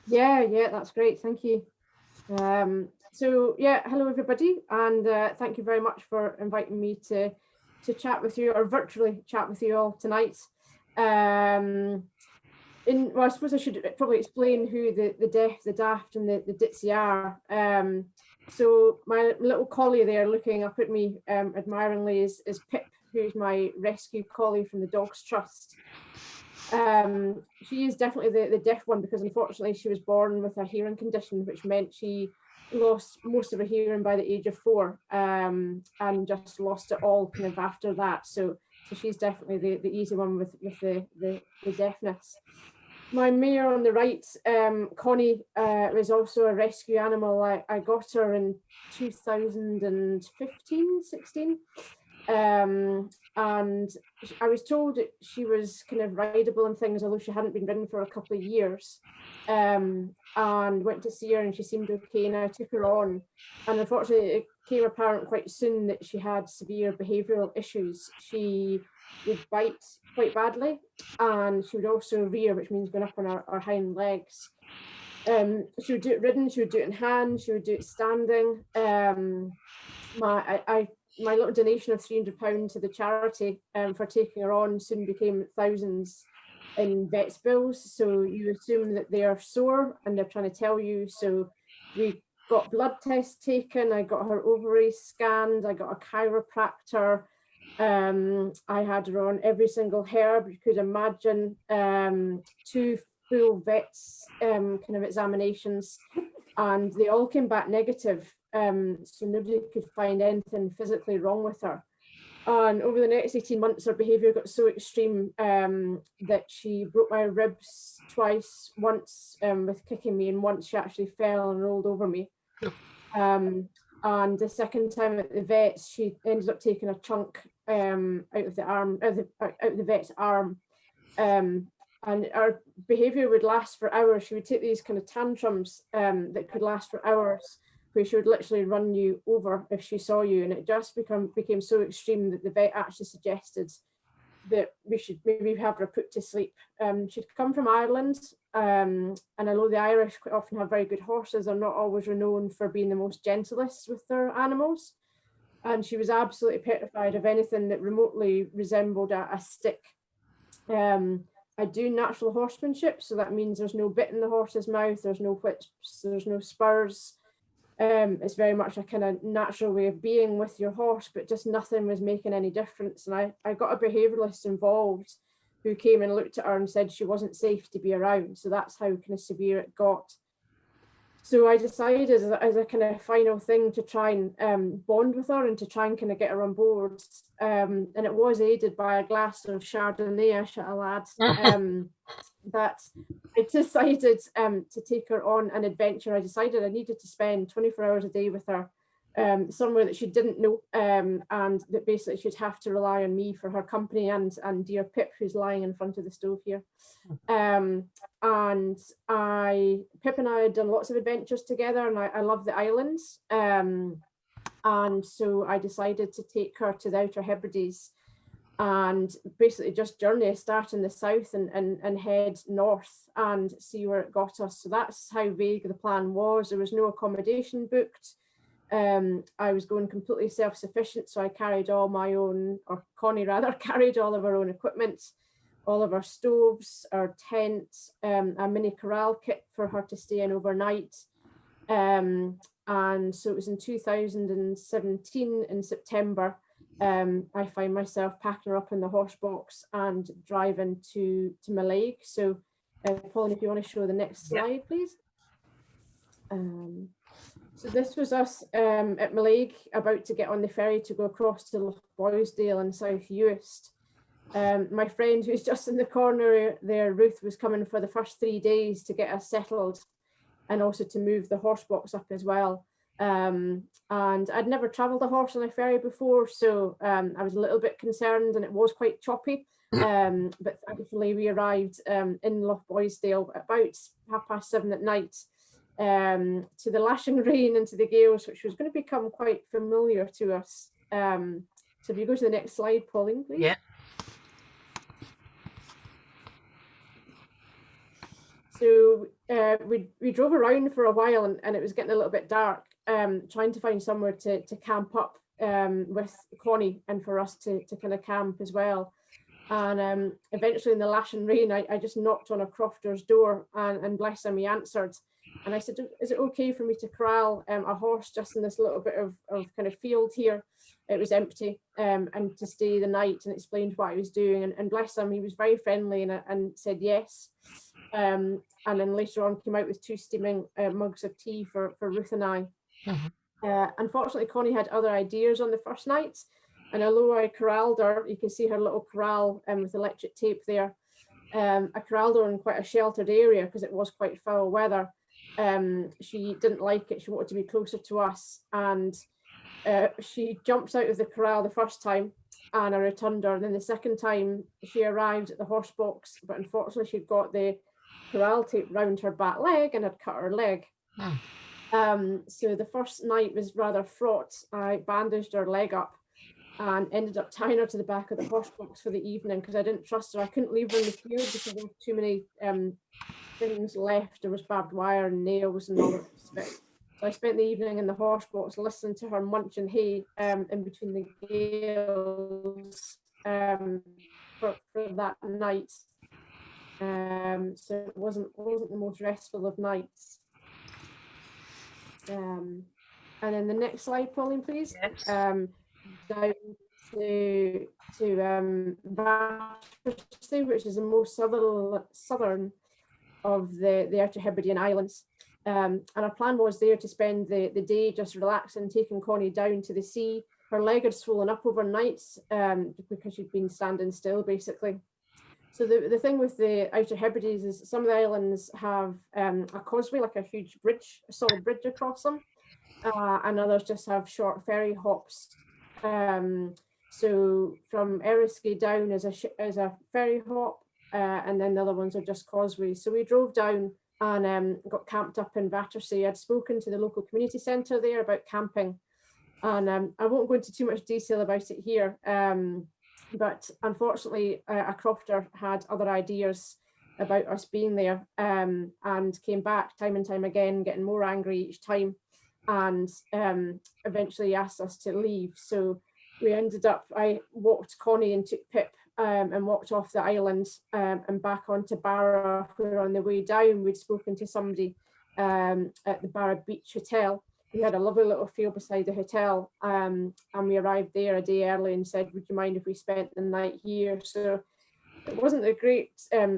Yeah, that's great. Thank you. So yeah, hello everybody, and thank you very much for inviting me to chat with you, or virtually chat with you all tonight. Well, I suppose I should probably explain who the deaf, the daft, and the ditzy are. So my little collie there, looking up at me admiringly, is Pip, who's my rescue collie from the Dogs Trust. She is definitely the deaf one, because unfortunately she was born with a hearing condition, which meant she lost most of her hearing by the age of 4, and just lost it all kind of after that. So she's definitely the easy one with the deafness. My mare on the right, Connie, was also a rescue animal. I got her in 2015, 16. And I was told that she was kind of rideable and things, although she hadn't been ridden for a couple of years. And went to see her, and she seemed okay, and I took her on. And unfortunately, it became apparent quite soon that she had severe behavioural issues. She would bite quite badly, and she would also rear, which means going up on her hind legs. She would do it ridden, she would do it in hand, she would do it standing. My little donation of £300 to the charity for taking her on soon became thousands in vets bills. So you assume that they are sore and they're trying to tell you. So we got blood tests taken, I got her ovaries scanned, I got a chiropractor, I had her on every single herb you could imagine, 2 full vets kind of examinations, and they all came back negative. So nobody could find anything physically wrong with her. And over the next 18 months, her behaviour got so extreme that she broke my ribs twice, once with kicking me, and once she actually fell and rolled over me. And the second time at the vets, she ended up taking a chunk out of the vet's arm. And our behaviour would last for hours. She would take these kind of tantrums that could last for hours, where she would literally run you over if she saw you. And it just became so extreme that the vet actually suggested that we should maybe have her put to sleep. She'd come from Ireland, and although the Irish quite often have very good horses, they're not always renowned for being the most gentlest with their animals. And she was absolutely petrified of anything that remotely resembled a stick. I do natural horsemanship, so that means there's no bit in the horse's mouth, there's no whips, there's no spurs. It's very much a kind of natural way of being with your horse, but just nothing was making any difference. And I got a behaviouralist involved who came and looked at her and said she wasn't safe to be around. So that's how kind of severe it got. So I decided as a kind of final thing to try and bond with her and to try and kind of get her on board. And it was aided by a glass of Chardonnay, I should add, that I decided to take her on an adventure. I decided I needed to spend 24 hours a day with her, somewhere that she didn't know, and that basically she'd have to rely on me for her company and dear Pip, who's lying in front of the stove here. And Pip and I had done lots of adventures together, and I love the islands. And so I decided to take her to the Outer Hebrides and basically just journey, start in the south and head north and see where it got us. So that's how vague the plan was. There was no accommodation booked. I was going completely self-sufficient, so I carried all my own, or Connie rather, carried all of her own equipment, all of our stoves, our tent, a mini corral kit for her to stay in overnight. And so it was in 2017 in September, I find myself packing her up in the horse box and driving to Mallaig. So Pauline, if you want to show the next slide, please. So this was us at Mallaig, about to get on the ferry to go across to Loch Boysdale in South Uist. My friend who's just in the corner there, Ruth, was coming for the first 3 days to get us settled and also to move the horse box up as well. And I'd never travelled a horse on a ferry before, so I was a little bit concerned, and it was quite choppy. But thankfully we arrived in Loch Boysdale at about 7:30 at night, to the lashing rain and to the gales, which was going to become quite familiar to us. So if you go to the next slide, Pauline, please. Yeah. So we drove around for a while, and it was getting a little bit dark, trying to find somewhere to camp up with Connie, and for us to kind of camp as well. And eventually in the lashing rain, I just knocked on a crofter's door, and bless him, he answered. And I said, is it okay for me to corral a horse just in this little bit of kind of field here? It was empty, and to stay the night, and explained what I was doing. And bless him, he was very friendly and said yes. And then later on came out with 2 steaming mugs of tea for Ruth and I. Unfortunately, Connie had other ideas on the first night. And although I corralled her, you can see her little corral with electric tape there. I corralled her in quite a sheltered area because it was quite foul weather. She didn't like it. She wanted to be closer to us. And she jumped out of the corral the first time, and I returned her. And then the second time she arrived at the horse box, but unfortunately she'd got the corral tape round her back leg and had cut her leg. So the first night was rather fraught. I bandaged her leg up and ended up tying her to the back of the horse box for the evening because I didn't trust her. I couldn't leave her in the field because there were too many things left. There was barbed wire and nails and all the rest of it. So I spent the evening in the horse box listening to her munching hay in between the gales for that night. So it wasn't the most restful of nights. And then the next slide, Pauline, please. Yes. Down to Battersea, which is the most southern of the Outer Hebridean Islands. And our plan was there to spend the day just relaxing, taking Connie down to the sea. Her leg had swollen up overnight because she'd been standing still, basically. So the thing with the Outer Hebrides is some of the islands have a causeway, like a huge bridge, a solid bridge across them, and others just have short ferry hops. So from Eriskay down is a ferry hop, and then the other ones are just causeways. So we drove down and got camped up in Battersea. I'd spoken to the local community centre there about camping, and I won't go into too much detail about it here. But unfortunately, a crofter had other ideas about us being there, and came back time and time again, getting more angry each time, and eventually asked us to leave. So we ended up, I walked Connie and took Pip and walked off the island and back onto Barra, where on the way down we'd spoken to somebody at the Barra Beach Hotel. We had a lovely little field beside the hotel, and we arrived there a day early and said, would you mind if we spent the night here? So it wasn't a great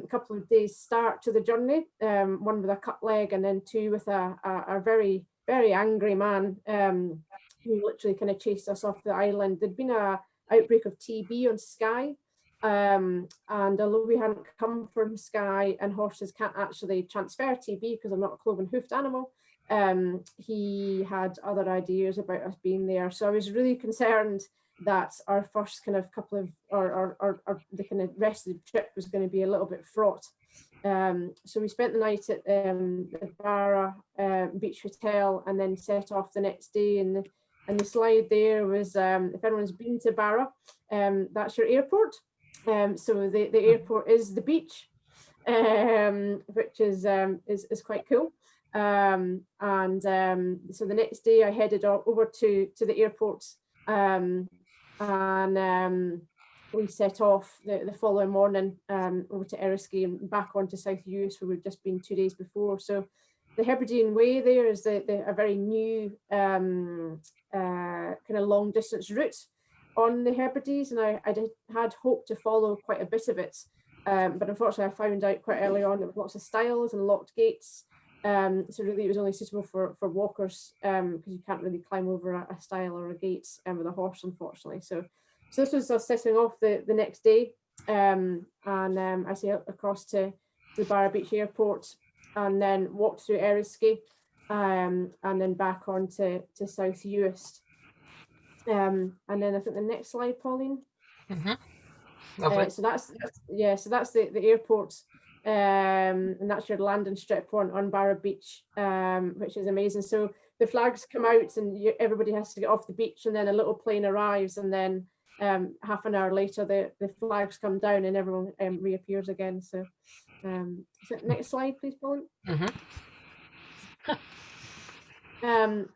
couple of days start to the journey, one with a cut leg and then 2 with a very, very angry man who literally kind of chased us off the island. There'd been an outbreak of TB on Skye, and although we hadn't come from Skye and horses can't actually transfer TB because they're not a cloven hoofed animal, he had other ideas about us being there. So I was really concerned that our first kind of couple of, or the kind of rest of the trip was going to be a little bit fraught. So we spent the night at the Barra Beach Hotel and then set off the next day. And the slide there was, if anyone's been to Barra, that's your airport. So the airport is the beach, which is quite cool. So the next day I headed over to the airport, and we set off the following morning over to Eriskay and back onto South Uist, where we'd just been 2 days before. So the Hebridean Way there is a very new kind of long distance route on the Hebrides, and I had hoped to follow quite a bit of it, but unfortunately I found out quite early on there was lots of stiles and locked gates. So really it was only suitable for walkers, because you can't really climb over a stile or a gate with a horse, unfortunately. So this was us setting off the next day, and I sailed across to the Barra Beach Airport and then walked through Eriskay, and then back on to South Uist. And then I think the next slide, Pauline. So that's the airport. And that's your landing strip on Barra Beach, which is amazing. So the flags come out and everybody has to get off the beach, and then a little plane arrives, and then half an hour later, the flags come down and everyone reappears again. So, next slide, please, Pauline.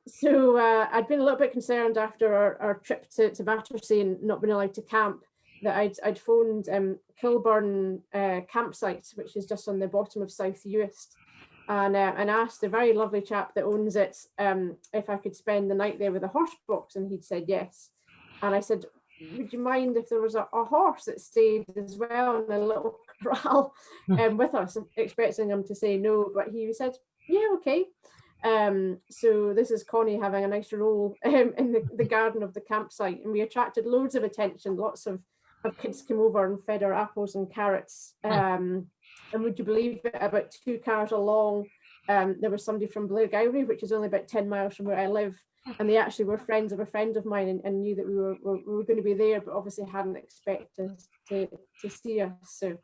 So I'd been a little bit concerned after our trip to Battersea and not being allowed to camp, that I'd phoned Kilburn campsite, which is just on the bottom of South Uist, and asked the very lovely chap that owns it if I could spend the night there with a horse box, and he'd said yes. And I said, would you mind if there was a horse that stayed as well in a little corral with us, expecting him to say no, but he said, yeah, okay. So this is Connie having a nice roll in the garden of the campsite, and we attracted loads of attention. Lots of kids came over and fed her apples and carrots. And would you believe it, about 2 cars along, there was somebody from Blairgowrie, which is only about 10 miles from where I live, and they actually were friends of a friend of mine and knew that we were going to be there, but obviously hadn't expected to see us. So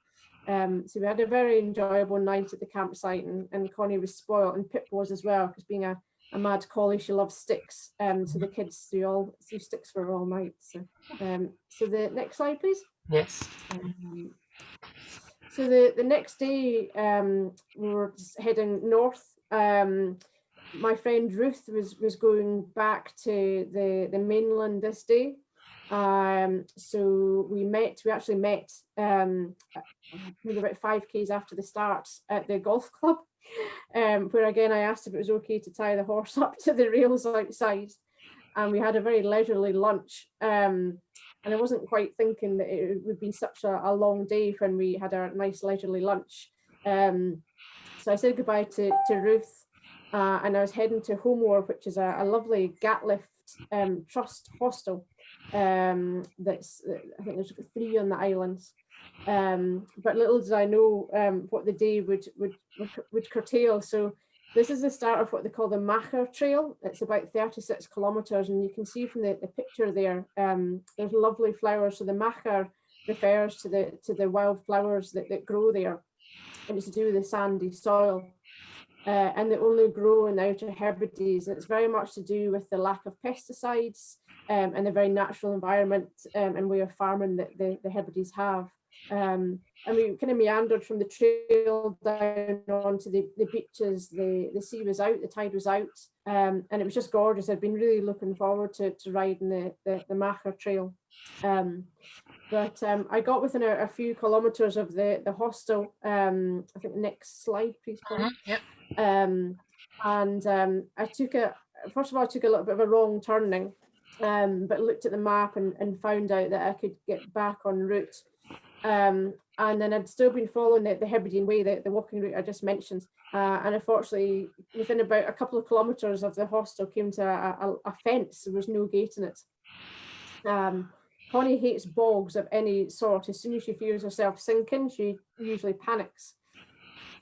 we had a very enjoyable night at the campsite, and Connie was spoiled, and Pip was as well, because being a mad collie, she loves sticks. So the kids threw sticks for her all night. So the next slide, please. Yes. So the next day, we were heading north. My friend Ruth was going back to the mainland this day. So we actually met maybe about 5 k's after the start at the golf club, where again I asked if it was okay to tie the horse up to the rails outside, and we had a very leisurely lunch. And I wasn't quite thinking that it would be such a long day when we had our nice leisurely lunch. So I said goodbye to Ruth, and I was heading to Homeward, which is a lovely Gatlift trust hostel. That's, I think there's 3 on the islands. But little did I know what the day would curtail. So this is the start of what they call the Makker Trail. It's about 36 kilometres, and you can see from the picture there, there's lovely flowers. So the Makker refers to the wild flowers that grow there, and it's to do with the sandy soil. And they only grow in the Outer Hebrides. It's very much to do with the lack of pesticides and the very natural environment and way of farming that the Hebrides have. And we kind of meandered from the trail down onto the beaches. The sea was out, the tide was out, and it was just gorgeous. I'd been really looking forward to riding the Makker Trail. But I got within a few kilometres of the hostel. I think the next slide, please, Paul. Yep. And I took a little bit of a wrong turning, but looked at the map and found out that I could get back en route. And then I'd still been following the Hebridean way, the walking route I just mentioned. And unfortunately, within about a couple of kilometres of the hostel, came to a fence. There was no gate in it. Connie hates bogs of any sort. As soon as she feels herself sinking, she usually panics.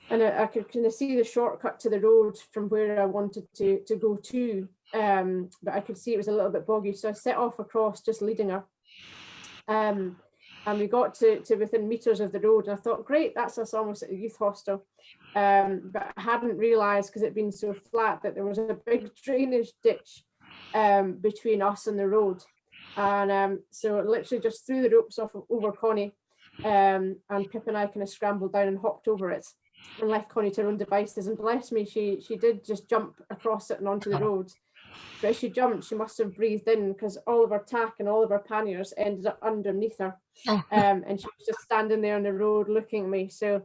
And I could kind of see the shortcut to the road from where I wanted to go to, but I could see it was a little bit boggy. So I set off across, just leading her. And we got to within meters of the road, and I thought, great, that's us almost at a youth hostel. But I hadn't realised, because it'd been so flat, that there was a big drainage ditch between us and the road. And so literally just threw the ropes off over Connie, and Pip and I kind of scrambled down and hopped over it and left Connie to her own devices. And bless me, she did just jump across it and onto the road. But as she jumped, she must have breathed in, because all of her tack and all of her panniers ended up underneath her. And she was just standing there on the road looking at me. So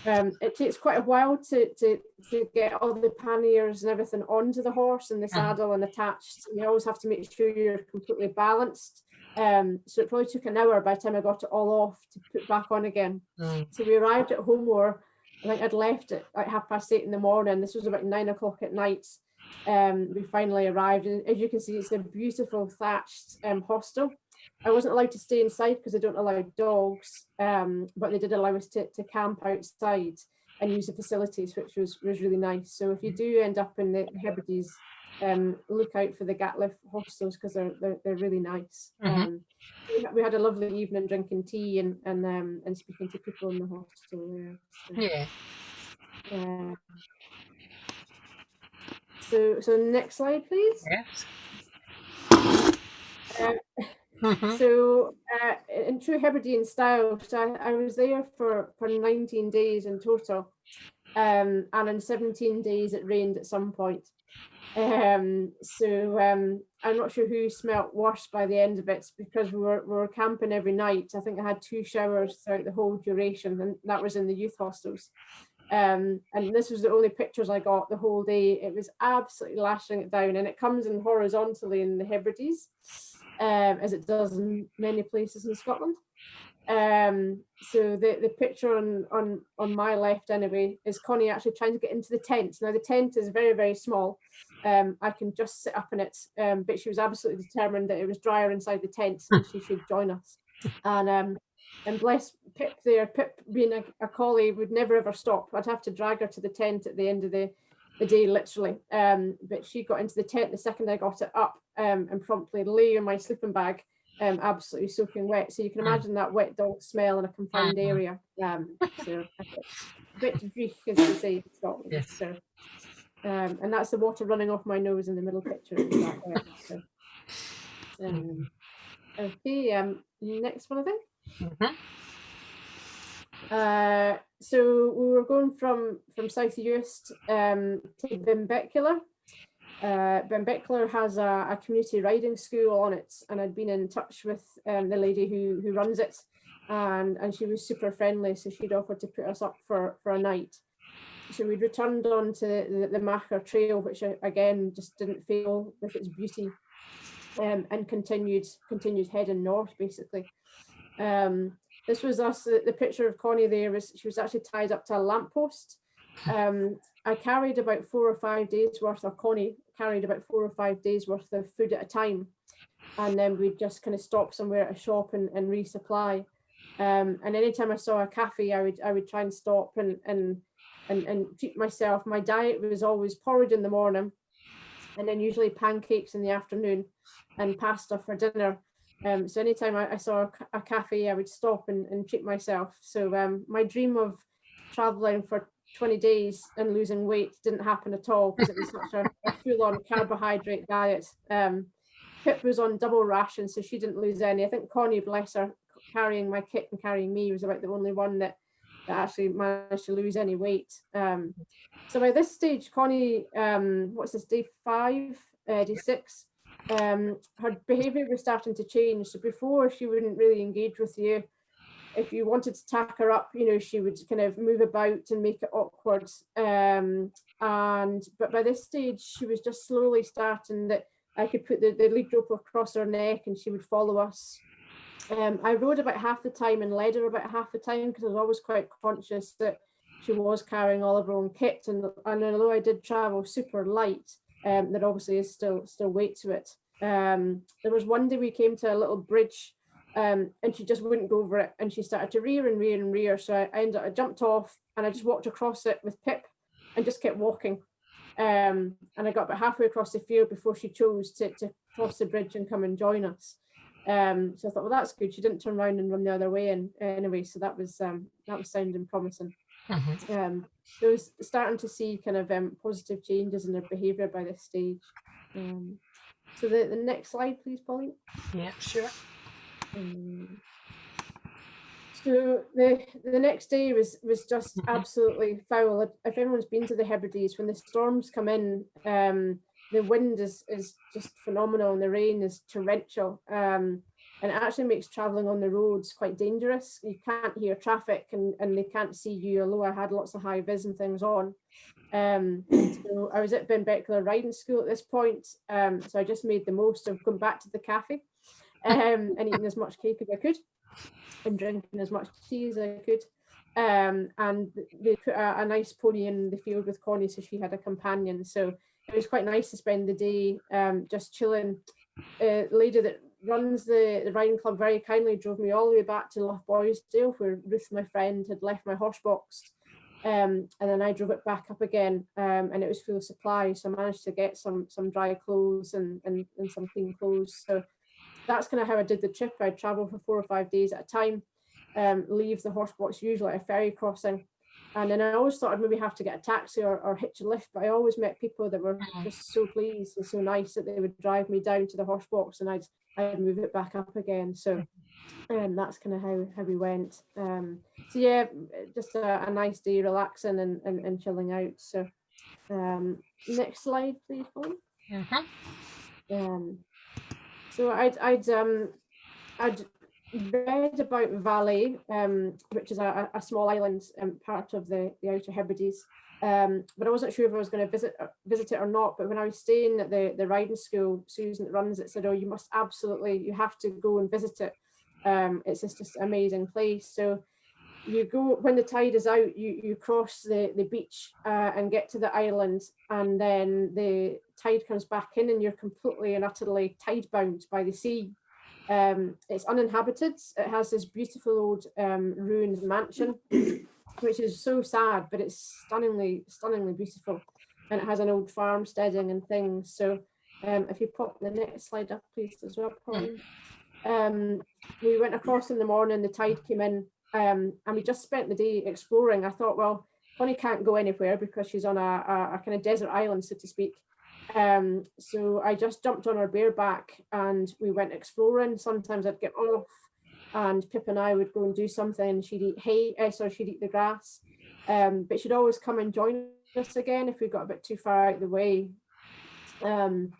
it takes quite a while to get all the panniers and everything onto the horse and the saddle and attached. You always have to make sure you're completely balanced. So it probably took an hour by the time I got it all off to put back on again. So we arrived at Homeward. I think I'd left at like 8:30 in the morning. This was about 9 o'clock at night. We finally arrived, and as you can see, it's a beautiful thatched hostel. I wasn't allowed to stay inside because they don't allow dogs, but they did allow us to camp outside and use the facilities, which was really nice. So if you do end up in the Hebrides, look out for the Gatlift hostels, because they're really nice. We had a lovely evening drinking tea and speaking to people in the hostel there. So, So next slide, please. Yes. So in true Hebridean style, so I was there for 19 days in total, and in 17 days it rained at some point. So I'm not sure who smelt worse by the end of it, because we were camping every night. I think I had 2 showers throughout the whole duration, and that was in the youth hostels. And this was the only pictures I got the whole day. It was absolutely lashing it down, and it comes in horizontally in the Hebrides, as it does in many places in Scotland. So the picture on my left anyway is Connie actually trying to get into the tent. Now the tent is very, very small. I can just sit up in it, but she was absolutely determined that it was drier inside the tent and she should join us. And bless Pip there, Pip being a collie would never ever stop. I'd have to drag her to the tent at the end of the day, literally. But she got into the tent the second I got it up, and promptly lay in my sleeping bag, absolutely soaking wet. So you can imagine that wet dog smell in a confined area. So a bit dreich, as they say in Scotland. Yes. So, and that's the water running off my nose in the middle picture. So, okay, next one, I think. So we were going from South Uist to Benbecula. Benbecula has a community riding school on it, and I'd been in touch with the lady who runs it, and she was super friendly, so she'd offered to put us up for a night. So we'd returned on to the Makker Trail, which again just didn't fail with its beauty, and continued heading north basically. This was us. The picture of Connie there she was actually tied up to a lamppost. I carried about 4 or 5 days worth, or Connie carried about 4 or 5 days worth of food at a time, and then we'd just kind of stop somewhere at a shop and resupply. And anytime I saw a cafe, I would try and stop and treat myself. My diet was always porridge in the morning, and then usually pancakes in the afternoon, and pasta for dinner. So anytime I saw a cafe, I would stop and treat myself. So my dream of traveling for 20 days and losing weight didn't happen at all, because it was such a full-on carbohydrate diet. Pip was on double ration, so she didn't lose any. I think Connie, bless her, carrying my kit and carrying me, was about the only one that actually managed to lose any weight. So by this stage, Connie, what's this, day 5, day 6, her behavior was starting to change. So before, she wouldn't really engage with you. If you wanted to tack her up, she would kind of move about and make it awkward. But by this stage, she was just slowly starting that I could put the lead rope across her neck and she would follow us. I rode about half the time and led her about half the time, because I was always quite conscious that she was carrying all of her own kit. And although I did travel super light, there obviously is still weight to it. There was one day we came to a little bridge, and she just wouldn't go over it, and she started to rear and rear and rear. So I jumped off and I just walked across it with Pip and just kept walking. And I got about halfway across the field before she chose to cross the bridge and come and join us. So I thought, well, that's good. She didn't turn around and run the other way. And anyway, so that was sounding promising. I was starting to see kind of positive changes in their behaviour by this stage. So the next slide, please, Pauline. Yeah, sure. So the next day was just absolutely foul. If anyone's been to the Hebrides, when the storms come in, the wind is just phenomenal and the rain is torrential. And it actually makes travelling on the roads quite dangerous. You can't hear traffic and they can't see you, although I had lots of high vis and things on. So I was at Benbecula riding school at this point. So I just made the most of going back to the cafe and eating as much cake as I could and drinking as much tea as I could. And they put a nice pony in the field with Connie, so she had a companion. So it was quite nice to spend the day just chilling. The lady that runs the riding club very kindly drove me all the way back to Loughboysdale, where Ruth, my friend, had left my horse box. And then I drove it back up again, and it was full of supplies. So I managed to get some dry clothes and some clean clothes. So that's kind of how I did the trip. I'd travel for 4 or 5 days at a time, leave the horse box usually at a ferry crossing, And then I always thought I'd maybe have to get a taxi or hitch a lift, but I always met people that were just so pleased and so nice that they would drive me down to the horse box and I'd move it back up again. So that's kind of how we went. So yeah, just a nice day relaxing and chilling out. So next slide, please, Polly. So I'd read about Valais, which is a small island part of the Outer Hebrides, but I wasn't sure if I was going to visit it or not. But when I was staying at the riding school, Susan that runs it said, "Oh, you have to go and visit it. It's just an amazing place." So you go when the tide is out, you cross the beach and get to the island, and then the tide comes back in and you're completely and utterly tide bound by the sea. It's uninhabited. It has this beautiful old ruined mansion, which is so sad, but it's stunningly beautiful, and it has an old farmsteading and things. So if you pop the next slide up, please, as well, Polly. We went across in the morning, the tide came in, and we just spent the day exploring. I thought, well, Connie can't go anywhere because she's on a kind of desert island, so to speak. So I just jumped on her bareback and we went exploring. Sometimes I'd get off and Pip and I would go and do something. She'd eat she'd eat the grass, but she'd always come and join us again if we got a bit too far out of the way. And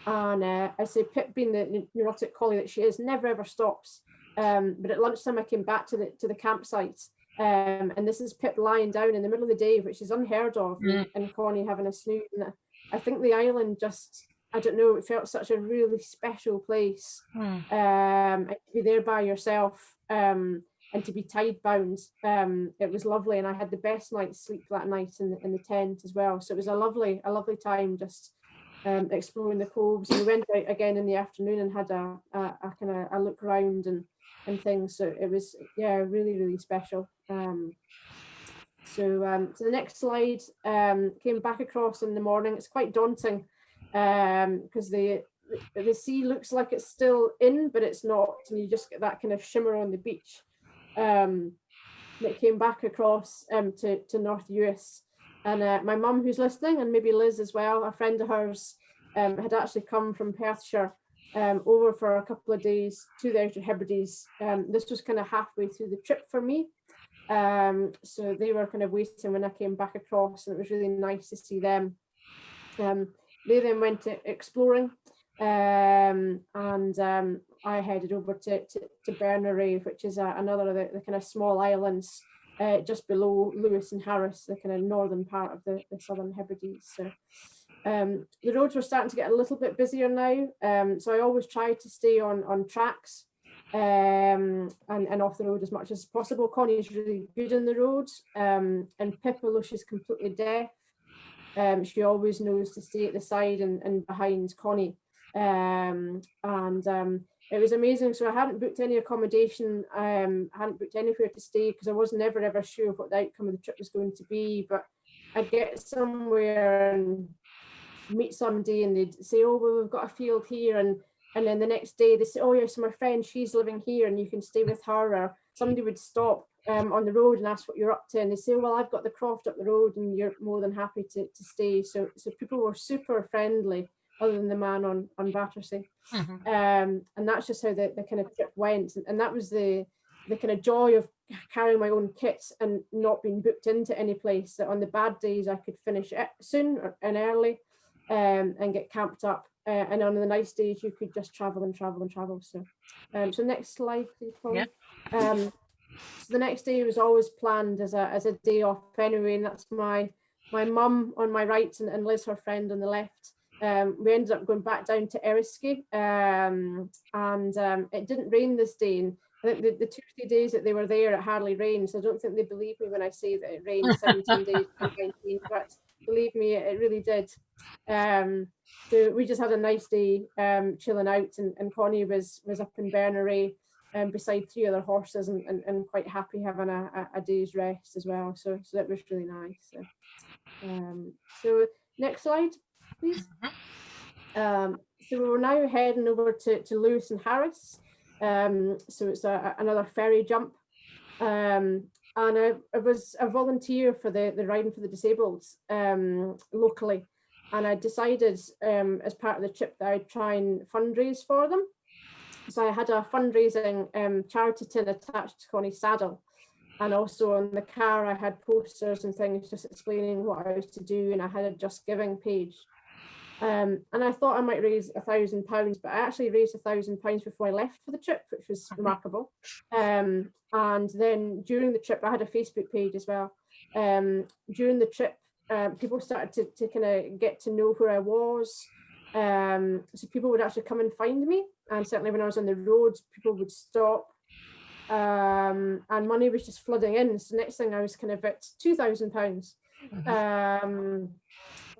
I say Pip, being the neurotic collie that she is, never ever stops. But at lunchtime I came back to the campsite, and this is Pip lying down in the middle of the day, which is unheard of, and Connie having a snooze. And I think the island just, I don't know, it felt such a really special place. And to be there by yourself and to be tide bound, it was lovely. And I had the best night's sleep that night in the tent as well. So it was a lovely time just exploring the coves. And we went out again in the afternoon and had a kind of a look around and things. So it was, yeah, really special. So the next slide, came back across in the morning. It's quite daunting because the sea looks like it's still in, but it's not, and you just get that kind of shimmer on the beach. That came back across to North Uist, and my mum, who's listening, and maybe Liz as well, a friend of hers, had actually come from Perthshire over for a couple of days to the Outer Hebrides. This was kind of halfway through the trip for me. So they were kind of waiting when I came back across, and it was really nice to see them. They then went exploring, and I headed over to Berneray, which is another of the kind of small islands just below Lewis and Harris, the kind of northern part of the southern Hebrides. So the roads were starting to get a little bit busier now, so I always try to stay on tracks and off the road as much as possible. Connie is really good on the road, and Pip, although she's completely deaf, she always knows to stay at the side and behind Connie. It was amazing. So I hadn't booked any accommodation, hadn't booked anywhere to stay because I was never ever sure what the outcome of the trip was going to be. But I'd get somewhere and meet somebody and they'd say, "Oh, well, we've got a field here," and then the next day they say, "Oh yes, my friend, she's living here and you can stay with her." Or somebody would stop on the road and ask what you're up to, and they say, "Well, I've got the croft up the road and you're more than happy to stay." So people were super friendly, other than the man on Battersea. And that's just how the kind of trip went. And that was the kind of joy of carrying my own kit and not being booked into any place, that on the bad days I could finish it soon and early and get camped up. And on the nice days you could just travel and travel and travel. So next slide, please, Polly. Yep. So the next day was always planned as a day off anyway, and that's my mum on my right and Liz, her friend, on the left. We ended up going back down to Eriskay, and it didn't rain this day. And I think the 2 or 3 days that they were there, it hardly rained. So I don't think they believe me when I say that it rained 17 days and 19, but believe me, it really did. So we just had a nice day chilling out, and Connie was up in Berneray beside 3 other horses and quite happy having a day's rest as well. So that was really nice. So next slide, please. So we're now heading over to Lewis and Harris. So it's another ferry jump. and I was a volunteer for the Riding for the Disabled locally, and I decided as part of the trip that I'd try and fundraise for them. So I had a fundraising charity tin attached to Connie's saddle, and also on the car I had posters and things just explaining what I was to do, and I had a Just Giving page. And I thought I might raise £1,000, but I actually raised £1,000 before I left for the trip, which was remarkable. And then during the trip, I had a Facebook page as well. During the trip, people started to kind of get to know where I was. So people would actually come and find me. And certainly when I was on the road, people would stop. And money was just flooding in. So next thing I was kind of at £2,000.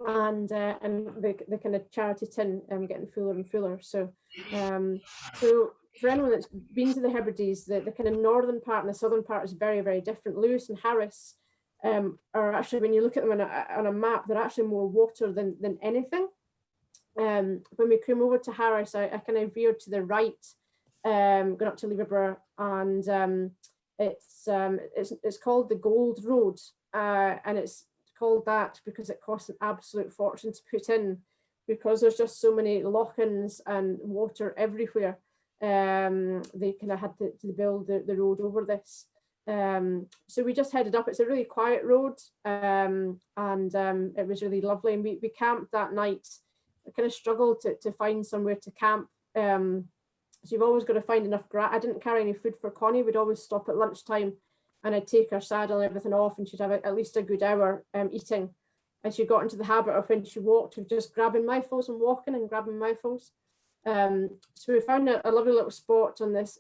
And the kind of charity tin getting fuller and fuller. So so for anyone that's been to the Hebrides, the kind of northern part and the southern part is very, very different. Lewis and Harris are actually, when you look at them on a map, they're actually more water than anything. When we came over to Harris, I kind of veered to the right, going up to Liverpool, and it's called the Gold Road, and it's called that because it costs an absolute fortune to put in, because there's just so many lock-ins and water everywhere. They kind of had to build the road over this. So we just headed up. It's a really quiet road, and it was really lovely. And we camped that night. I kind of struggled to find somewhere to camp. So you've always got to find enough grass. I didn't carry any food for Connie. We'd always stop at lunchtime, and I'd take her saddle and everything off, and she'd have at least a good hour eating. And she got into the habit of, when she walked, of just grabbing mouthfuls and walking and grabbing mouthfuls. So we found a lovely little spot on this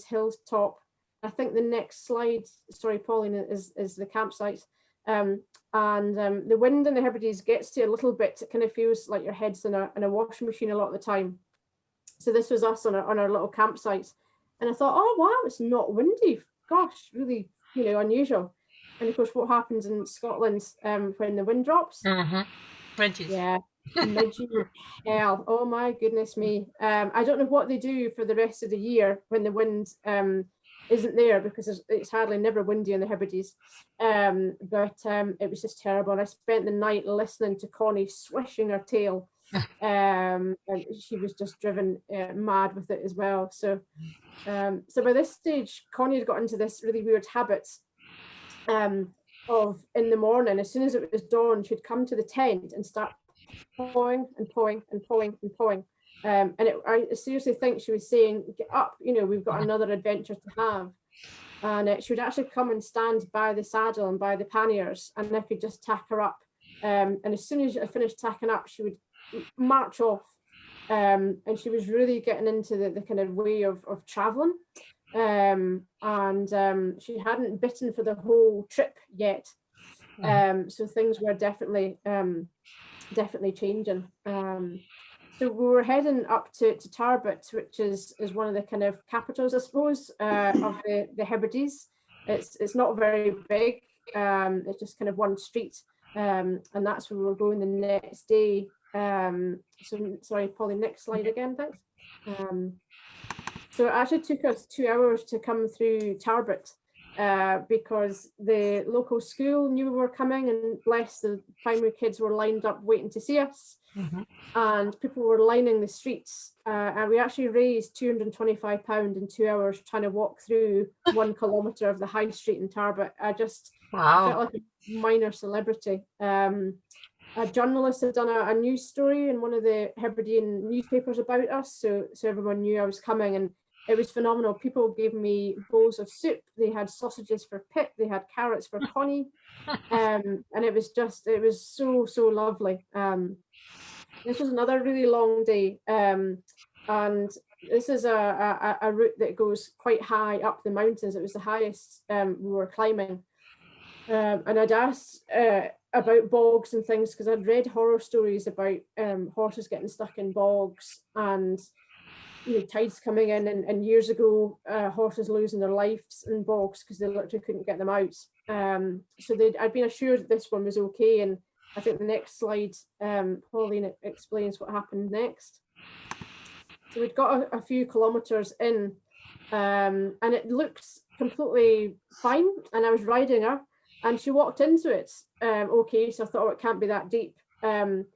hilltop. I think the next slide, sorry, Pauline, is the campsite. And the wind in the Hebrides gets to you a little bit. It kind of feels like your head's in a washing machine a lot of the time. So this was us on our little campsite. And I thought, oh, wow, it's not windy. Gosh, really, unusual. And of course, what happens in Scotland when the wind drops? Midges. Yeah, midges hell. Oh my goodness me. I don't know what they do for the rest of the year when the wind isn't there, because it's hardly never windy in the Hebrides. But it was just terrible. And I spent the night listening to Connie swishing her tail. And she was just driven mad with it as well. So by this stage, Connie had got into this really weird habit of, in the morning, as soon as it was dawn, she'd come to the tent and start pawing and pawing and pawing and pawing. And I seriously think she was saying, get up, we've got another adventure to have. And she would actually come and stand by the saddle and by the panniers, and I could just tack her up. And as soon as I finished tacking up, she would march off. And she was really getting into the kind of way of traveling. And she hadn't bitten for the whole trip yet. So things were definitely changing. So we were heading up to Tarbet, which is one of the kind of capitals, I suppose, of the Hebrides. It's not very big. It's just kind of one street, and that's where we were going the next day. So sorry, Polly, next slide again, thanks. So it actually took us 2 hours to come through Tarbet, because the local school knew we were coming, and bless, the primary kids were lined up waiting to see us. And people were lining the streets, and we actually raised £225 in 2 hours trying to walk through 1 kilometre of the high street in Tarbet. I felt like a minor celebrity. A journalist had done a news story in one of the Hebridean newspapers about us, so everyone knew I was coming, and it was phenomenal. People gave me bowls of soup. They had sausages for Pip. They had carrots for Connie, and it was so lovely. This was another really long day, and this is a route that goes quite high up the mountains. It was the highest we were climbing, and I'd asked about bogs and things, because I'd read horror stories about horses getting stuck in bogs, and tides coming in, and years ago horses losing their lives in bogs because they literally couldn't get them out. So I'd been assured that this one was okay, and I think the next slide, Pauline, explains what happened next. So we'd got a few kilometres in, and it looks completely fine, and I was riding her, and she walked into it okay, so I thought, oh, it can't be that deep. And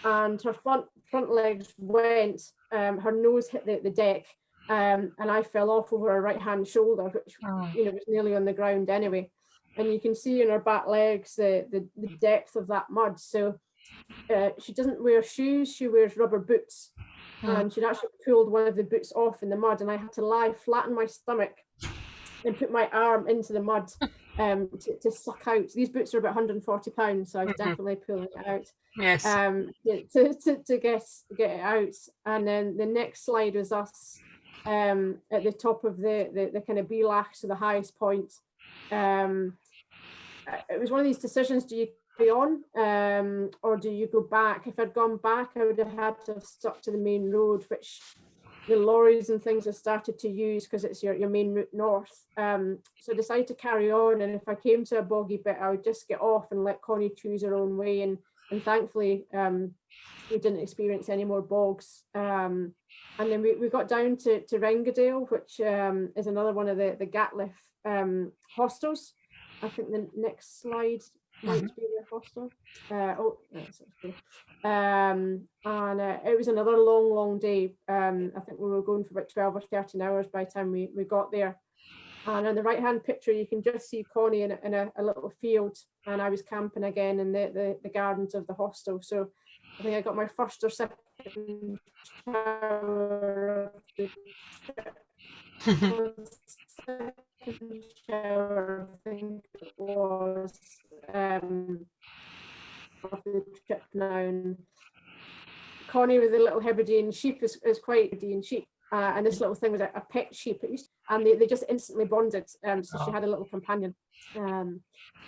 her front legs went, her nose hit the deck, and I fell off over her right hand shoulder, which was nearly on the ground anyway. And you can see in her back legs the depth of that mud. So she doesn't wear shoes, she wears rubber boots. And she'd actually pulled one of the boots off in the mud, and I had to lie flat on my stomach and put my arm into the mud to suck out. These boots are about 140 pounds, so I was definitely pulling it out. Yes. To get it out. And then the next slide was us at the top of the kind of Belach, so the highest point. It was one of these decisions: do you carry on or do you go back? If I'd gone back, I would have had to have stuck to the main road, which the lorries and things have started to use because it's your main route north. So I decided to carry on, and if I came to a boggy bit, I would just get off and let Connie choose her own way. And thankfully, we didn't experience any more bogs. And then we got down to Rengadale, which is another one of the Gatliff hostels. I think the next slide might be the hostel. And it was another long day. I think we were going for about 12 or 13 hours by the time we got there. And on the right hand picture, you can just see Connie in a little field, and I was camping again in the gardens of the hostel. So I think I got my first or second shower of the trip. Second shower, I think it was of the trip now. And Connie with the little Hebridean sheep is quite Hebridean sheep. And this little thing was a pet sheep, and they just instantly bonded. So she had a little companion. So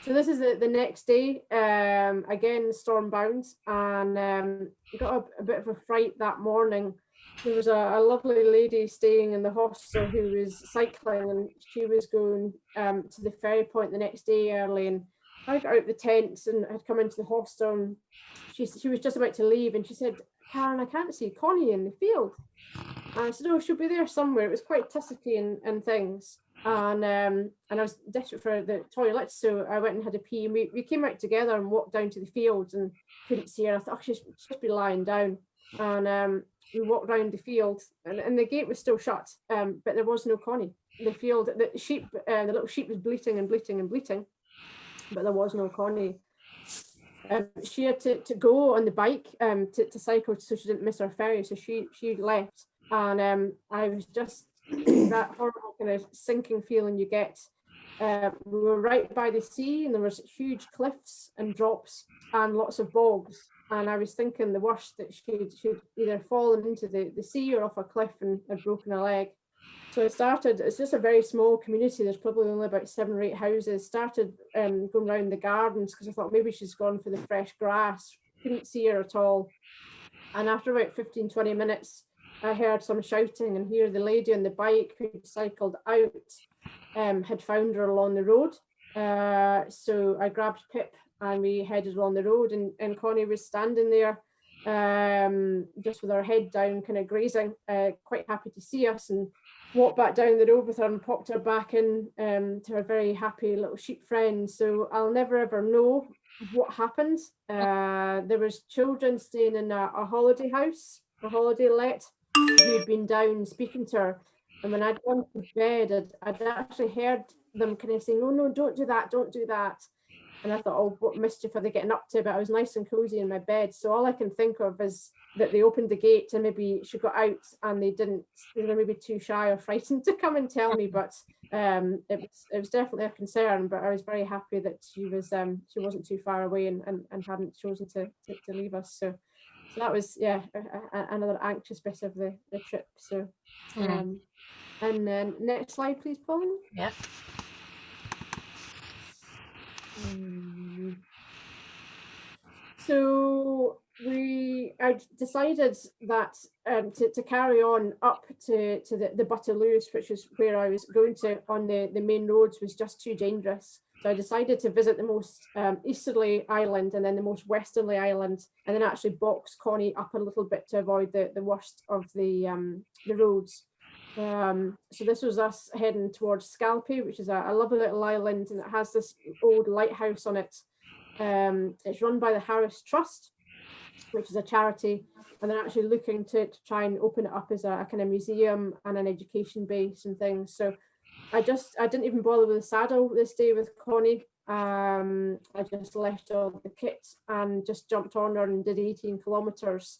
this is the next day, again stormbound, and we got a bit of a fright that morning. There was a lovely lady staying in the hostel who was cycling, and she was going to the ferry point the next day early. And I got out the tents and had come into the hostel, and she was just about to leave, and she said, "Karen, I can't see Connie in the field." And I said, "Oh, she'll be there somewhere." It was quite tussocky and things. And I was desperate for the toilet, so I went and had a pee. And we came out together and walked down to the fields and couldn't see her. I thought, oh, she'd just be lying down. And we walked around the field, and the gate was still shut, but there was no Connie. The field, the little sheep was bleating and bleating and bleating, but there was no Connie. She had to go on the bike to cycle so she didn't miss her ferry, so she left. And I was just that horrible kind of sinking feeling you get. We were right by the sea, and there was huge cliffs and drops and lots of bogs. And I was thinking the worst, that she'd either fallen into the sea or off a cliff and had broken a leg. So it's just a very small community. There's probably only about 7 or 8 houses. Started going around the gardens because I thought maybe she's gone for the fresh grass. Couldn't see her at all. And after about 15, 20 minutes, I heard some shouting, and here the lady on the bike who cycled out had found her along the road. So I grabbed Pip and we headed along the road, and Connie was standing there just with her head down, kind of grazing, quite happy to see us, and walked back down the road with her and popped her back in to her very happy little sheep friend. So I'll never ever know what happened. There was children staying in a holiday house, a holiday let, who had been down speaking to her. And when I'd gone to bed, I'd actually heard them kind of saying, "Oh no, don't do that, don't do that." And I thought, oh, what mischief are they getting up to? But I was nice and cozy in my bed. So all I can think of is that they opened the gate and maybe she got out and they were maybe too shy or frightened to come and tell me. But it was definitely a concern. But I was very happy that she wasn't too far away and hadn't chosen to leave us. So that was, another anxious bit of the trip. So, and then next slide, please, Pauline. Yeah. So I decided that to carry on up to the Butterloose, which is where I was going to on the main roads, was just too dangerous. So I decided to visit the most easterly island and then the most westerly island, and then actually box Connie up a little bit to avoid the worst of the roads. So this was us heading towards Scalpay, which is a lovely little island, and it has this old lighthouse on it. It's run by the Harris Trust, which is a charity, and they're actually looking to try and open it up as a kind of museum and an education base and things. So I didn't even bother with the saddle this day with Connie. I just left all the kit and just jumped on her and did 18 kilometers,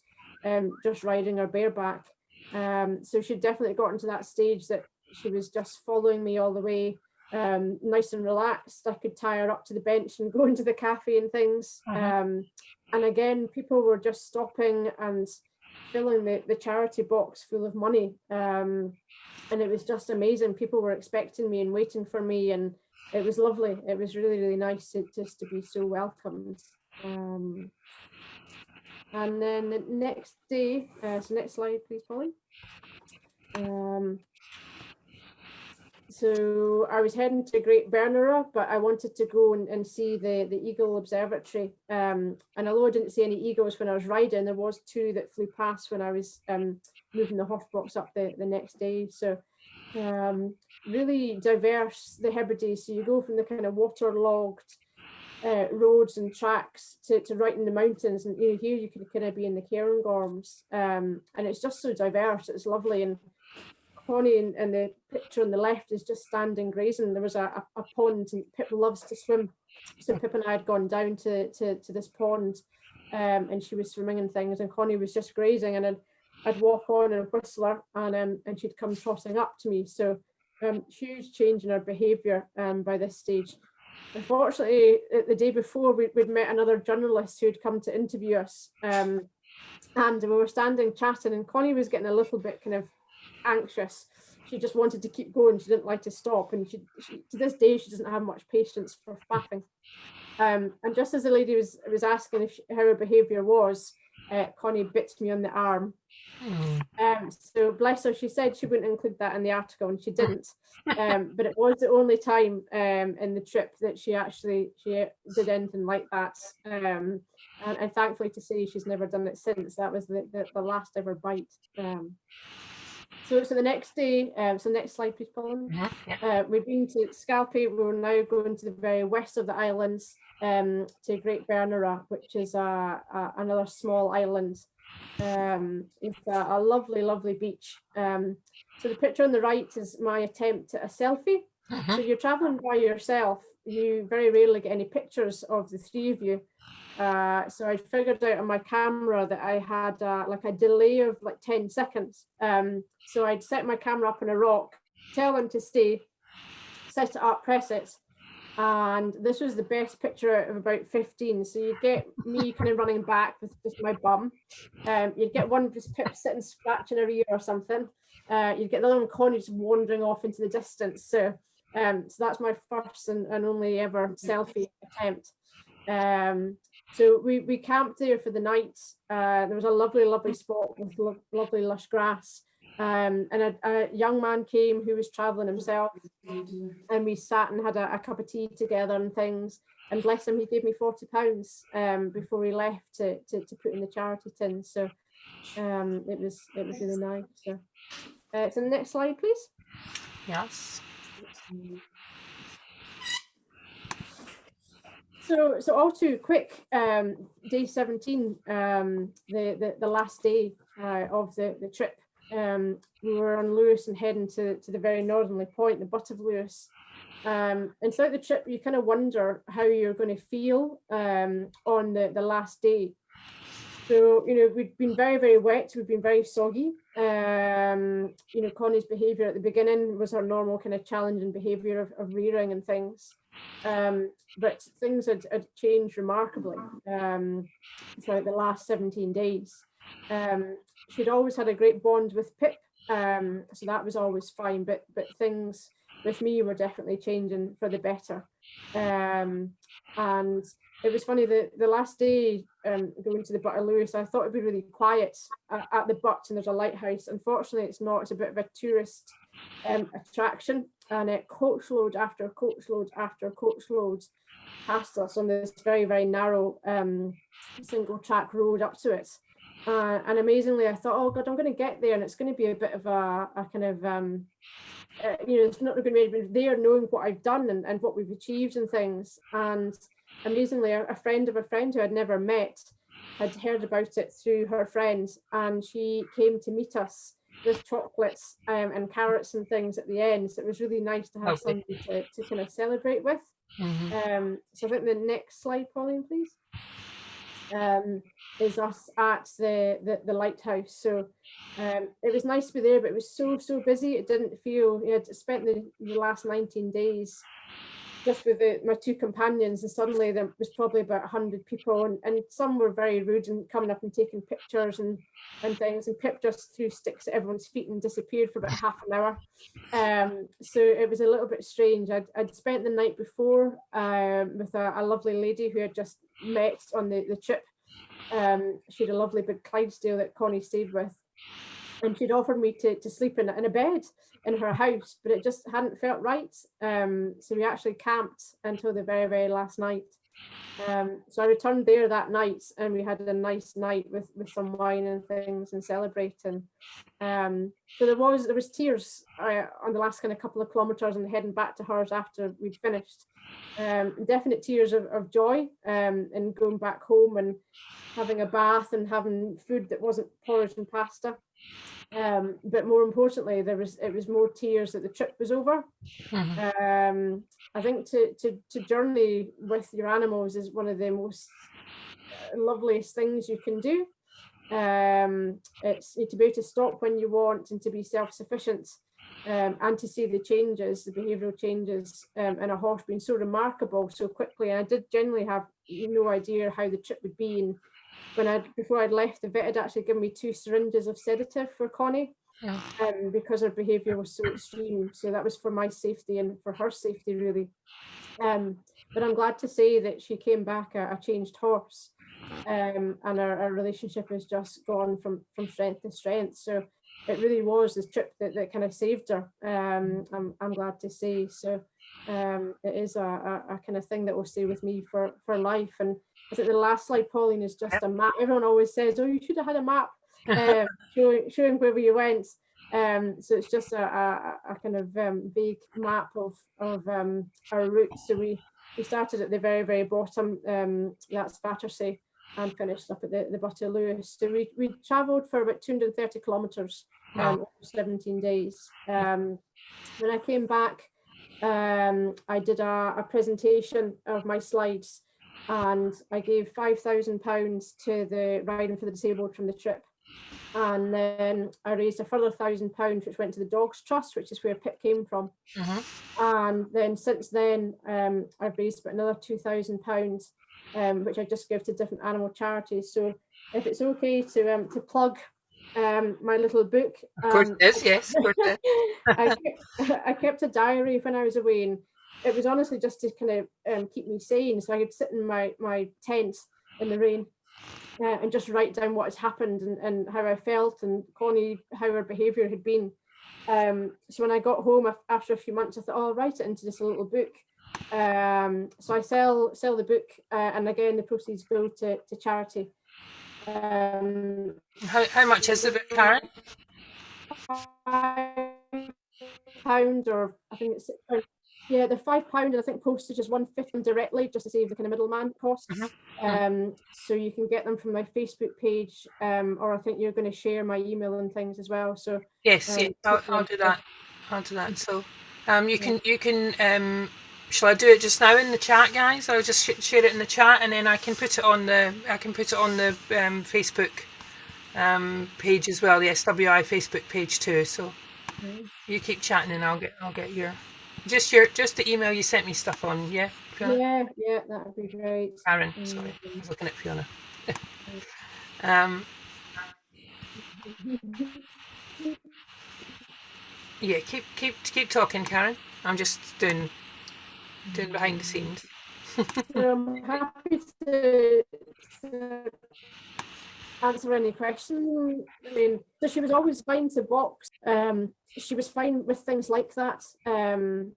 just riding her bareback. So she'd definitely gotten to that stage that she was just following me all the way, nice and relaxed. I could tie her up to the bench and go into the cafe and things. And again, people were just stopping and filling the charity box full of money. And it was just amazing. People were expecting me and waiting for me, and it was lovely. It was really, really nice just to be so welcomed. And then the next day, so next slide, please, Polly. So I was heading to Great Bernera, but I wanted to go and see the Eagle Observatory. And although I didn't see any eagles when I was riding, there was 2 that flew past when I was moving the horse box up the next day. So really diverse, the Hebrides. So you go from the kind of waterlogged roads and tracks to right in the mountains, and here you can kind of be in the Cairngorms, and it's just so diverse. It's lovely. And Connie and the picture on the left is just standing grazing. There was a pond, and Pip loves to swim, so Pip and I had gone down to this pond, and she was swimming and things, and Connie was just grazing, and I'd walk on and whistle her, and she'd come trotting up to me. So huge change in her behaviour by this stage. Unfortunately, the day before, we'd met another journalist who'd come to interview us, and we were standing chatting, and Connie was getting a little bit kind of anxious. She just wanted to keep going. She didn't like to stop, and she to this day she doesn't have much patience for faffing. And just as the lady was asking how her behaviour was, Connie bit me on the arm. So bless her, she said she wouldn't include that in the article, and she didn't. But it was the only time in the trip that she did anything like that. And thankfully to say she's never done it since. That was the last ever bite. So the next day, so next slide, please, Paul. We've been to Scalpay. We're now going to the very west of the islands, to Great Bernera, which is another small island. It's a lovely, lovely beach. So the picture on the right is my attempt at a selfie. So you're traveling by yourself, you very rarely get any pictures of the 3 of you. So I figured out on my camera that I had like a delay of like 10 seconds. So I'd set my camera up on a rock, tell them to stay, set it up, press it. And this was the best picture out of about 15. So you get me kind of running back with just my bum. You'd get one just Pip sitting scratching her ear or something. You'd get the other one, Connie, just wandering off into the distance. So that's my first and only ever selfie attempt. So we camped there for the night. There was a lovely, lovely spot with lovely lush grass. And a young man came who was traveling himself, and we sat and had a cup of tea together and things. And bless him, he gave me £40 before he left to put in the charity tin. So it was really nice. So the next slide, please. Yes. So all too quick, day 17, the last day of the trip. We were on Lewis and heading to the very northerly point, the butt of Lewis. And throughout the trip, you kind of wonder how you're going to feel on the last day. So, we'd been very, very wet. We'd been very soggy. Connie's behaviour at the beginning was her normal kind of challenging behaviour of rearing and things. But things had changed remarkably throughout the last 17 days. She'd always had a great bond with Pip, so that was always fine, but things with me were definitely changing for the better. And it was funny, the last day going to the butt of Lewis, I thought it'd be really quiet at the butt, and there's a lighthouse. Unfortunately, it's not. It's a bit of a tourist attraction, and coachload after coachload after coachload passed us on this very, very narrow single track road up to it. And amazingly, I thought, oh God, I'm going to get there, and it's going to be a bit of a kind of, it's not going to be there knowing what I've done and what we've achieved and things. And amazingly, a friend of a friend who I'd never met had heard about it through her friend, and she came to meet us with chocolates and carrots and things at the end. So it was really nice to have somebody to kind of celebrate with. So I think the next slide, Pauline, please, is us at the lighthouse. So it was nice to be there, but it was so busy. It didn't feel, I'd spent the last 19 days just with my two companions, and suddenly there was probably about 100 people, and some were very rude and coming up and taking pictures and things, and Pip just threw sticks at everyone's feet and disappeared for about half an hour. So it was a little bit strange. I'd spent the night before with a lovely lady who had just met on the trip. She had a lovely big Clydesdale that Connie stayed with, and she'd offered me to sleep in a bed in her house, but it just hadn't felt right. So we actually camped until the very, very last night. So I returned there that night, and we had a nice night with some wine and things and celebrating. So there was tears on the last kind of couple of kilometers and heading back to hers after we'd finished. Definite tears of joy and going back home and having a bath and having food that wasn't porridge and pasta. But more importantly, it was more tears that the trip was over. I think to journey with your animals is one of the most loveliest things you can do. It's to be able to stop when you want and to be self-sufficient, and to see the changes, the behavioural changes in a horse being so remarkable so quickly. And I did generally have no idea how the trip would be. And before I'd left, the vet had actually given me 2 syringes of sedative for Connie, because her behaviour was so extreme. So that was for my safety and for her safety, really. But I'm glad to say that she came back a changed horse, and our relationship has just gone from strength to strength. So it really was this trip that kind of saved her. I'm glad to say. So it is a kind of thing that will stay with me for life. And I think the last slide, Pauline, is just a map. Everyone always says, oh, you should have had a map showing where we went. So it's just a kind of vague map of our route. So we started at the very, very bottom, that's Battersea, and finished up at the Butte of Lewis. So we travelled for about 230 kilometres over 17 days. When I came back, I did a presentation of my slides, and I gave £5,000 to the Riding for the Disabled from the trip. And then I raised a further £1,000, which went to the Dogs Trust, which is where Pip came from. And then since then, I've raised about another £2,000, which I just give to different animal charities. So if it's okay to plug my little book. Of course it is, yes. Of course it is. I kept a diary when I was away, and it was honestly just to kind of keep me sane. So I could sit in my tent in the rain and just write down what has happened and how I felt, and Connie, how her behaviour had been. So when I got home after a few months, I thought, oh, I'll write it into this little book. So I sell the book, and again, the proceeds go to charity. How much is the book, Karen? £5, or I think it's £6. Yeah, they're £5, and I think postage is £1.50 directly, just to save the kind of middleman costs. So you can get them from my Facebook page, or I think you're going to share my email and things as well. So yes, I'll do that. I'll do that. So you can shall I do it just now in the chat, guys? I'll just share it in the chat, and then I can put it on the Facebook page as well, the SWI Facebook page too. So you keep chatting, and I'll get your just the email you sent me stuff on. Yeah, Fiona? Yeah, that would be great. Karen, sorry, I was looking at Fiona. Yeah, keep talking, Karen. I'm just doing behind the scenes. I'm happy to answer any questions. I mean, so she was always fine to box. She was fine with things like that. And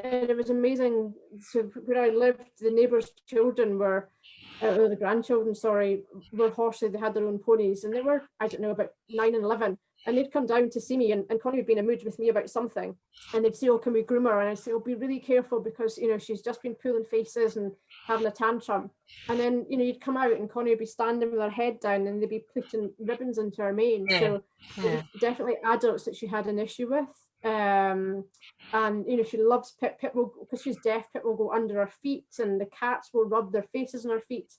it was amazing. So where I lived, the neighbours' children were the grandchildren, sorry, were horses. They had their own ponies, and they were, I don't know, about 9 and 11. And they'd come down to see me, and Connie would be in a mood with me about something, and they'd say, "Oh, can we groom her?" And I'd say, "Oh, be really careful, because she's just been pulling faces and having a tantrum." And then you'd come out, and Connie would be standing with her head down, and they'd be putting ribbons into her mane. So definitely adults that she had an issue with. And she loves Pip. Pip will, because she's deaf, Pip will go under her feet, and the cats will rub their faces on her feet.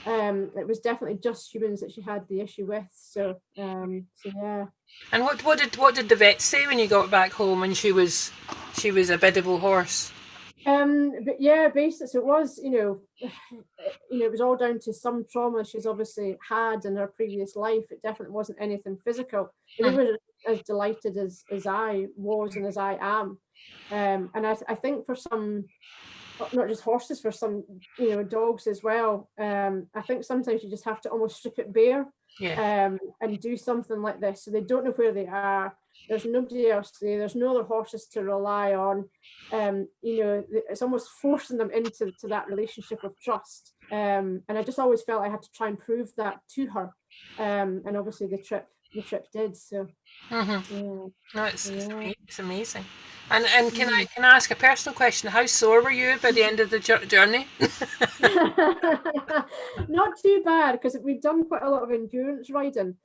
It was definitely just humans that she had the issue with. So yeah. And what did the vet say when you got back home and she was a biddable horse? But yeah, basically, so it was, it was all down to some trauma she's obviously had in her previous life. It definitely wasn't anything physical. They were as delighted as I was and as I am. And I think for some, not just horses, for some, dogs as well, I think sometimes you just have to almost strip it bare. And do something like this, so they don't know where they are. There's nobody else there. There's no other horses to rely on. It's almost forcing them into that relationship of trust. And I just always felt I had to try and prove that to her. And obviously the trip did. So no, it's amazing. And can I ask a personal question? How sore were you by the end of the journey? Not too bad, because we'd done quite a lot of endurance riding.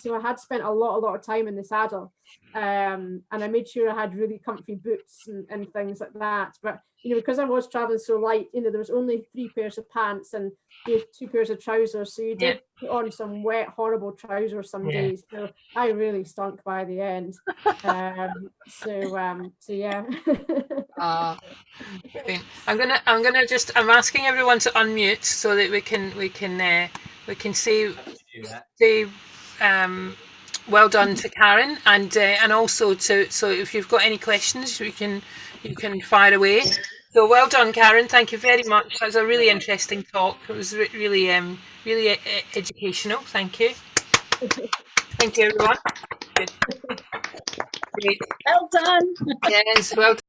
So I had spent a lot of time in the saddle, and I made sure I had really comfy boots and things like that. But because I was traveling so light, there was only 3 pairs of pants and 2 pairs of trousers, so you did put on some wet, horrible trousers some days. So I really stunk by the end. So yeah. I'm asking everyone to unmute so that we can say well done to Karen, and also so if you've got any questions you can fire away. So well done, Karen. Thank you very much. That was a really interesting talk. It was really educational. Thank you. Thank you, everyone. Good. Great. Well done. Yes, well done.